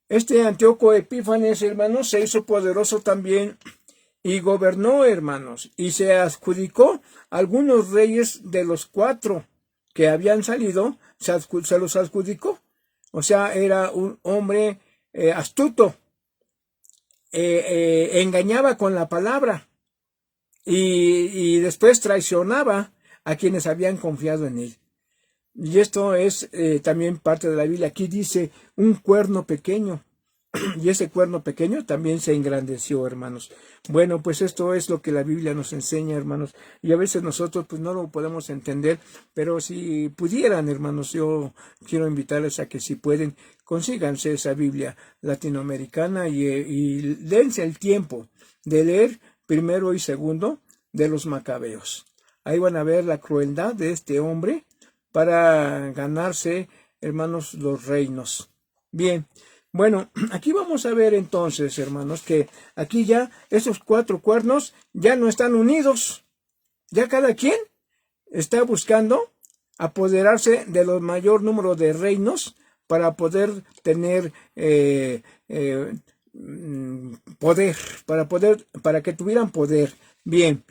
Este Antíoco Epífanes, hermanos, se hizo poderoso también y gobernó, hermanos, y se adjudicó algunos reyes de los 4 que habían salido, se los adjudicó. O sea, era un hombre astuto, engañaba con la palabra y después traicionaba a quienes habían confiado en él. Y esto es también parte de la Biblia. Aquí dice un cuerno pequeño. Y ese cuerno pequeño también se engrandeció, hermanos. Bueno, pues esto es lo que la Biblia nos enseña, hermanos. Y a veces nosotros pues no lo podemos entender, pero si pudieran, hermanos, yo quiero invitarles a que si pueden, consíganse esa Biblia latinoamericana y dense el tiempo de leer primero y segundo de los Macabeos. Ahí van a ver la crueldad de este hombre para ganarse, hermanos, los reinos. Bien. Bueno, aquí vamos a ver entonces, hermanos, que aquí ya esos 4 cuernos ya no están unidos. Ya cada quien está buscando apoderarse de los mayor número de reinos para poder tener poder, para que tuvieran poder. Bien.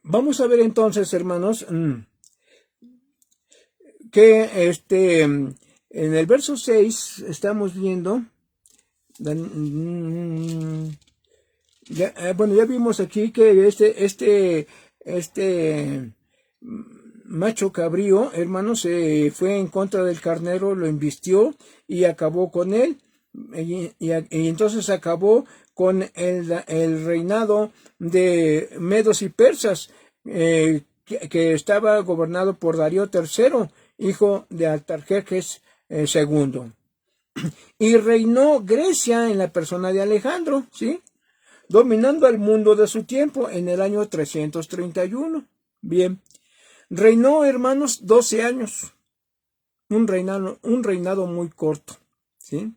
Vamos a ver entonces, hermanos, que en el verso 6 estamos viendo, ya vimos aquí que este macho cabrío, hermano, se fue en contra del carnero, lo embistió y acabó con él, y entonces acabó con el reinado de medos y persas, que estaba gobernado por Darío III, hijo de Artajerjes II. Y reinó Grecia en la persona de Alejandro, ¿sí? Dominando al mundo de su tiempo en el año 331. Bien. Reinó, hermanos, 12 años. Un reinado muy corto, ¿sí?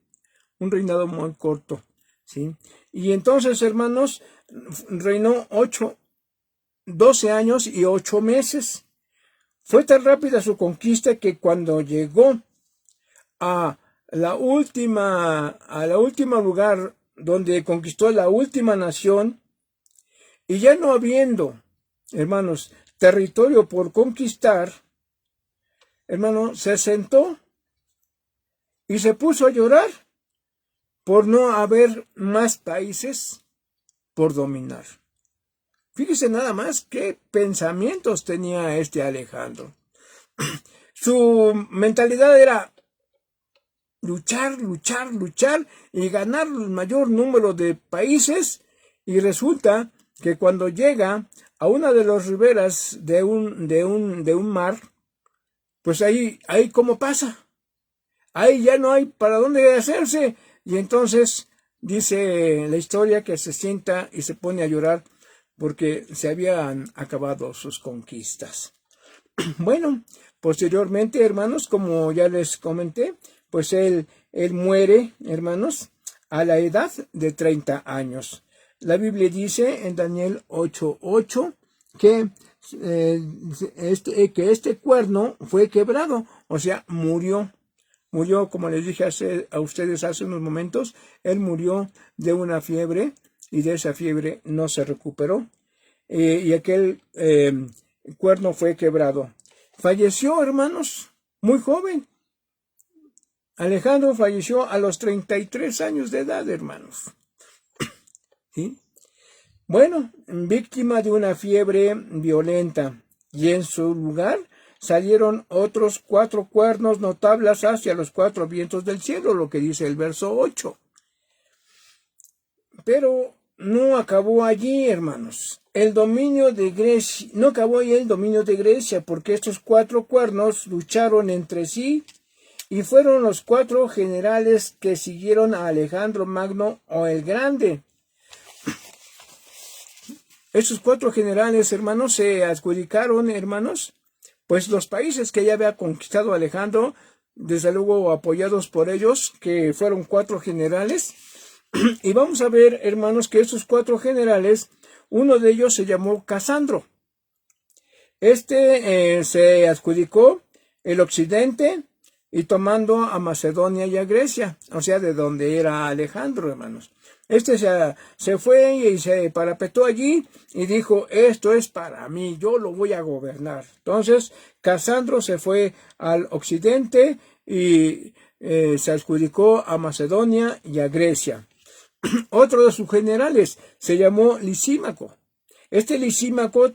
Un reinado muy corto, ¿sí? Y entonces, hermanos, reinó 12 años y 8 meses. Fue tan rápida su conquista que cuando llegó a la última lugar donde conquistó la última nación, y ya no habiendo, hermanos, territorio por conquistar, hermano, se sentó y se puso a llorar por no haber más países por dominar. Fíjese nada más qué pensamientos tenía este Alejandro. Su mentalidad era luchar y ganar el mayor número de países, y resulta que cuando llega a una de las riberas de un mar, pues ahí ¿cómo pasa? Ahí ya no hay para dónde hacerse, y entonces dice la historia que se sienta y se pone a llorar porque se habían acabado sus conquistas. Bueno, posteriormente, hermanos, como ya les comenté, pues él muere, hermanos, a la edad de 30 años. La Biblia dice en Daniel 8:8 que este cuerno fue quebrado, o sea, murió. Murió, como les dije a ustedes hace unos momentos, él murió de una fiebre y de esa fiebre no se recuperó. Y aquel cuerno fue quebrado. Falleció, hermanos, muy joven. Alejandro falleció a los 33 años de edad, hermanos. ¿Sí? Bueno, víctima de una fiebre violenta. Y en su lugar salieron otros 4 cuernos notables hacia los 4 vientos del cielo, lo que dice el verso 8. Pero no acabó allí, hermanos. El dominio de Grecia, no acabó ahí el dominio de Grecia, porque estos 4 cuernos lucharon entre sí y fueron los 4 generales que siguieron a Alejandro Magno o el Grande. Estos 4 generales, hermanos, se adjudicaron, hermanos, pues los países que ya había conquistado Alejandro, desde luego apoyados por ellos, que fueron 4 generales. Y vamos a ver, hermanos, que estos 4 generales, uno de ellos se llamó Casandro. Se adjudicó el occidente y tomando a Macedonia y a Grecia, o sea, de donde era Alejandro, hermanos. Se fue y se parapetó allí y dijo, esto es para mí, yo lo voy a gobernar. Entonces, Casandro se fue al occidente y se adjudicó a Macedonia y a Grecia. Otro de sus generales se llamó Lisímaco. Lisímaco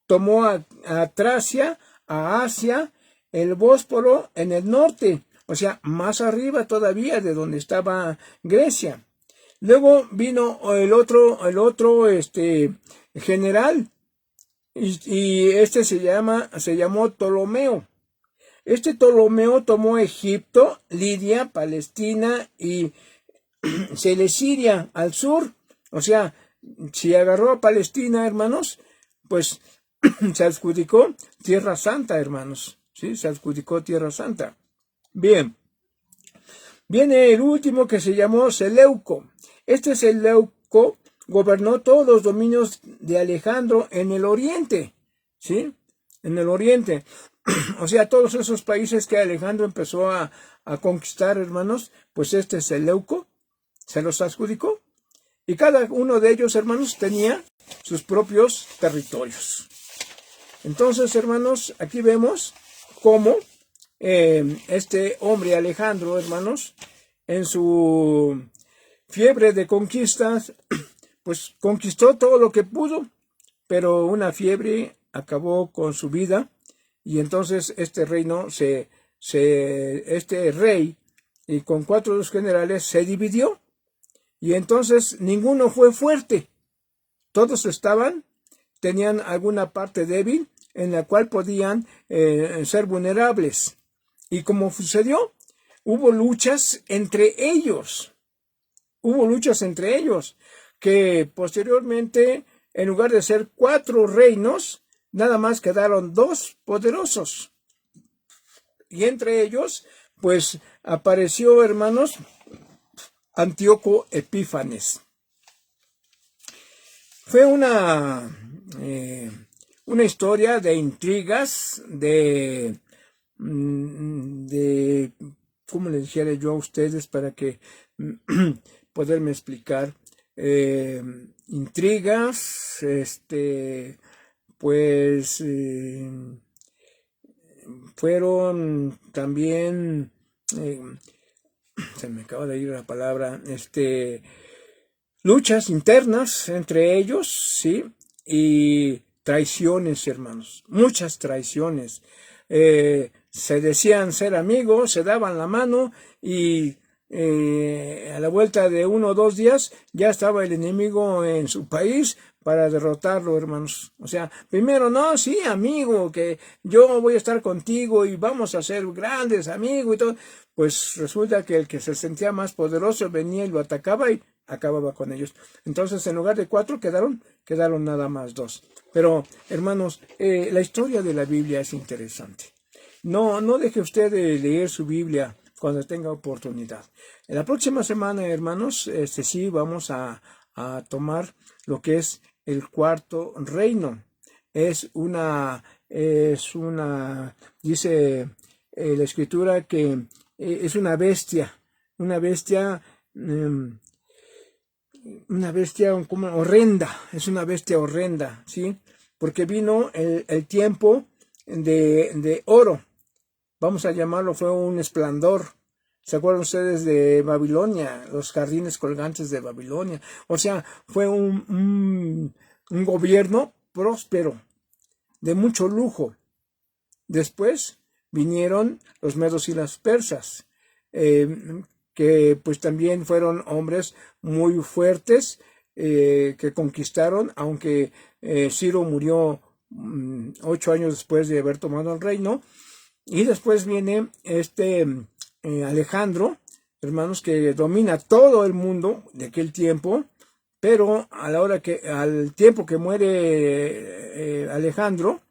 tomó a Tracia, a Asia, el Bósforo en el norte, o sea, más arriba todavía de donde estaba Grecia. Luego vino el otro general, y se llamó Ptolomeo. Ptolomeo tomó Egipto, Lidia, Palestina y Celesyria al sur. O sea, si agarró a Palestina, hermanos, pues se adjudicó Tierra Santa, hermanos. ¿Sí? Se adjudicó Tierra Santa. Bien. Viene el último que se llamó Seleuco. Seleuco gobernó todos los dominios de Alejandro en el oriente. ¿Sí? En el oriente. O sea, todos esos países que Alejandro empezó a conquistar, hermanos, pues Seleuco se los adjudicó. Y cada uno de ellos, hermanos, tenía sus propios territorios. Entonces, hermanos, aquí vemos cómo este hombre Alejandro, hermanos, en su fiebre de conquistas, pues conquistó todo lo que pudo, pero una fiebre acabó con su vida, y entonces este rey, y con 4 de los generales, se dividió, y entonces ninguno fue fuerte. Todos tenían alguna parte débil en la cual podían ser vulnerables. Y como sucedió, hubo luchas entre ellos. Que posteriormente, en lugar de ser 4 reinos, nada más quedaron 2 poderosos. Y entre ellos, pues, apareció, hermanos, Antíoco Epífanes. Fue una historia de intrigas, ¿cómo les dijera yo a ustedes para que poderme explicar? Intrigas, pues fueron también, se me acaba de ir la palabra, luchas internas entre ellos, ¿sí? Y traiciones, hermanos, muchas traiciones. Se decían ser amigos, se daban la mano y a la vuelta de 1 o 2 días ya estaba el enemigo en su país para derrotarlo, hermanos. O sea, primero, no, sí, amigo, que yo voy a estar contigo y vamos a ser grandes amigos y todo. Pues resulta que el que se sentía más poderoso venía y lo atacaba y acababa con ellos. Entonces, en lugar de 4 quedaron nada más 2. Pero, hermanos, la historia de la Biblia es interesante. No deje usted de leer su Biblia cuando tenga oportunidad. En la próxima semana, hermanos, sí vamos a tomar lo que es el 4 reino. Dice la Escritura que es una bestia como horrenda, es una bestia horrenda, ¿sí? Porque vino el tiempo de oro, vamos a llamarlo, fue un esplendor. ¿Se acuerdan ustedes de Babilonia? Los jardines colgantes de Babilonia. O sea, fue un gobierno próspero, de mucho lujo. Después vinieron los medos y las persas, que pues también fueron hombres muy fuertes, que conquistaron, aunque Ciro murió 8 años después de haber tomado el reino. Y después viene Alejandro, hermanos, que domina todo el mundo de aquel tiempo, pero al tiempo que muere Alejandro,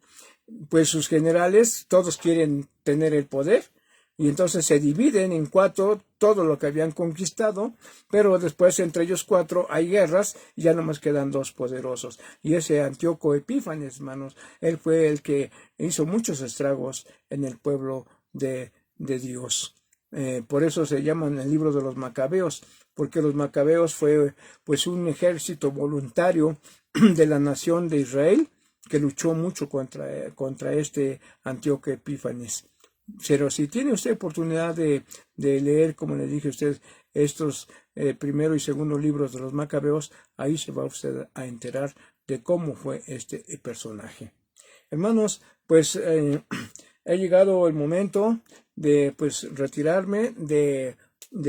pues sus generales todos quieren tener el poder, y entonces se dividen en 4 todo lo que habían conquistado, pero después entre ellos 4 hay guerras y ya nomás quedan 2 poderosos. Y ese Antíoco Epífanes, hermanos, él fue el que hizo muchos estragos en el pueblo de Dios. Por eso se llaman el libro de los Macabeos, porque los Macabeos fue pues un ejército voluntario de la nación de Israel que luchó mucho contra este Antíoco Epífanes. Pero si tiene usted oportunidad de leer, como le dije a usted, estos primero y segundo libros de los Macabeos, ahí se va usted a enterar de cómo fue este personaje. Hermanos, pues ha llegado el momento de pues retirarme, de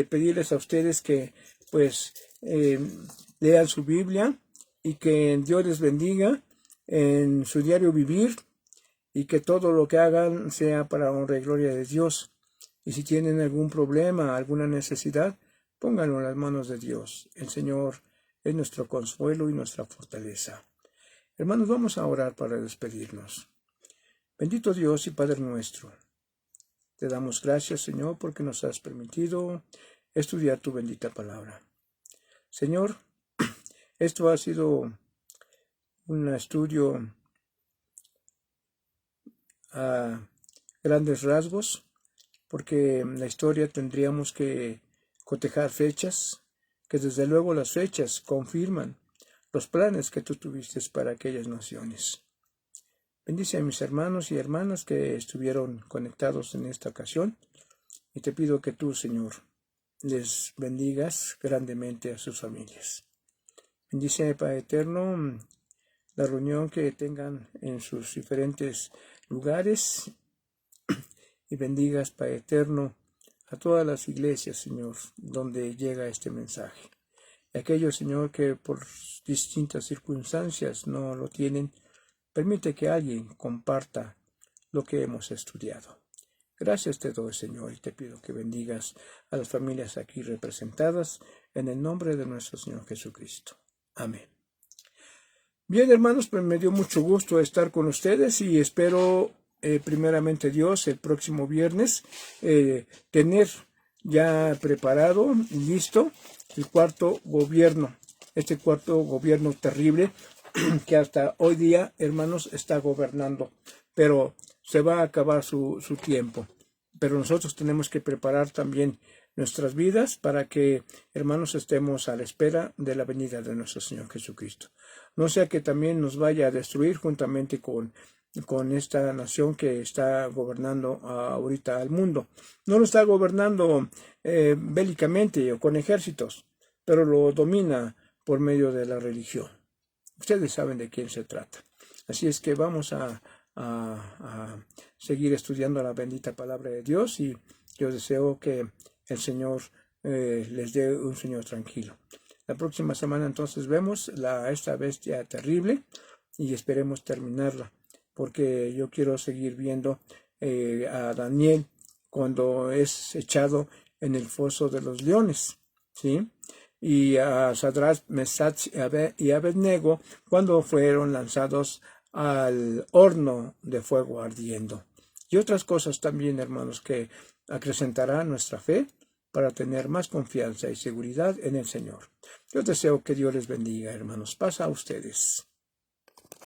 pedirles a ustedes que pues lean su Biblia y que Dios les bendiga en su diario vivir, y que todo lo que hagan sea para honra y gloria de Dios. Y si tienen algún problema, alguna necesidad, pónganlo en las manos de Dios. El Señor es nuestro consuelo y nuestra fortaleza. Hermanos, vamos a orar para despedirnos. Bendito Dios y Padre nuestro, te damos gracias, Señor, porque nos has permitido estudiar tu bendita palabra. Señor, esto ha sido un estudio a grandes rasgos, porque en la historia tendríamos que cotejar fechas, que desde luego las fechas confirman los planes que tú tuviste para aquellas naciones. Bendice a mis hermanos y hermanas que estuvieron conectados en esta ocasión, y te pido que tú, Señor, les bendigas grandemente a sus familias. Bendice, Padre eterno, la reunión que tengan en sus diferentes lugares, y bendigas, Padre eterno, a todas las iglesias, Señor, donde llega este mensaje. Y aquellos, Señor, que por distintas circunstancias no lo tienen, permite que alguien comparta lo que hemos estudiado. Gracias te doy, Señor, y te pido que bendigas a las familias aquí representadas en el nombre de nuestro Señor Jesucristo. Amén. Bien, hermanos, pues me dio mucho gusto estar con ustedes y espero, primeramente Dios, el próximo viernes, tener ya preparado y listo el cuarto gobierno, este cuarto gobierno terrible que hasta hoy día, hermanos, está gobernando, pero se va a acabar su tiempo. Pero nosotros tenemos que preparar también nuestras vidas para que, hermanos, estemos a la espera de la venida de nuestro Señor Jesucristo. No sea que también nos vaya a destruir juntamente con esta nación que está gobernando ahorita al mundo. No lo está gobernando bélicamente o con ejércitos, pero lo domina por medio de la religión. Ustedes saben de quién se trata. Así es que vamos a seguir estudiando la bendita palabra de Dios, y yo deseo que el Señor les dé un sueño tranquilo. La próxima semana entonces vemos esta bestia terrible y esperemos terminarla, porque yo quiero seguir viendo a Daniel cuando es echado en el foso de los leones, ¿sí? Y a Sadrach, Mesach y Abednego cuando fueron lanzados al horno de fuego ardiendo. Y otras cosas también, hermanos, que acrecentarán nuestra fe para tener más confianza y seguridad en el Señor. Yo deseo que Dios les bendiga, hermanos. Paz a ustedes.